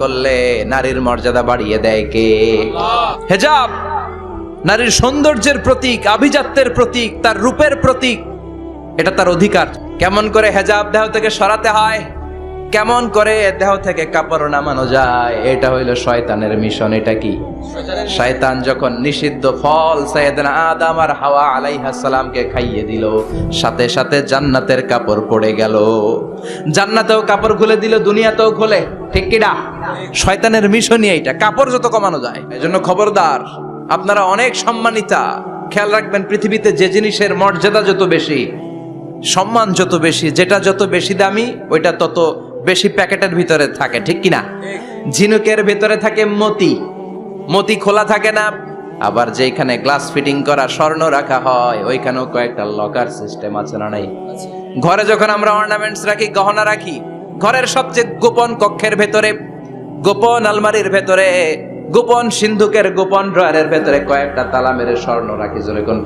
করলে নারীর মর্যাদা বাড়িয়ে দেয় কে? হেজাব নারীর সৌন্দর্যের প্রতীক, আভিজাত্যের প্রতীক, তার রূপের প্রতীক। এটা তার অধিকার। কেমন করে হেজাব দেহ থেকে সরাতে হয়, কেমন করে দেহ থেকে কাপড় নামানো যায়, এটা হইল শয়তানের মিশন। এটা কি? শয়তান যখন নিষিদ্ধ ফল সাইয়েদনা আদম আর হাওয়া আলাইহিস সালামকে খাইয়ে দিল, সাথে সাথে জান্নাতের কাপড় পড়ে গেল। জান্নাতেও কাপড় খুলে দিল, দুনিয়াতেও খুলে। ঠিক কি না? শয়তানের মিশনই এইটা, কাপড় যত কমানো যায়। এজন্য খবরদার, আপনারা অনেক সম্মানিতা। খেয়াল রাখবেন, পৃথিবীতে যে জিনিসের মর্যাদা যত বেশি, সম্মান যত বেশি, যেটা যত বেশি দামি, ওইটা তত বেশি প্যাকেটের ভিতরে থাকে। ঠিক কিনা? ঝিনুকের ভিতরে থাকে মতি, মতি খোলা থাকে না। আবার যেখানে গ্লাস ফিটিং করা স্বর্ণ রাখা হয়, ওইখানেও কয়েকটা লকার সিস্টেম আছে না নাই? ঘরে যখন আমরা অর্নামেন্টস রাখি, গহনা রাখি, ঘরের সবচেয়ে গোপন কক্ষের ভেতরে, গোপন আলমারির ভেতরে, গোপন সিন্ধুকের গোপন ড্রয়ারের ভেতরে কয়েকটা তালা মেরে স্বর্ণ রাখি। জোরে কোন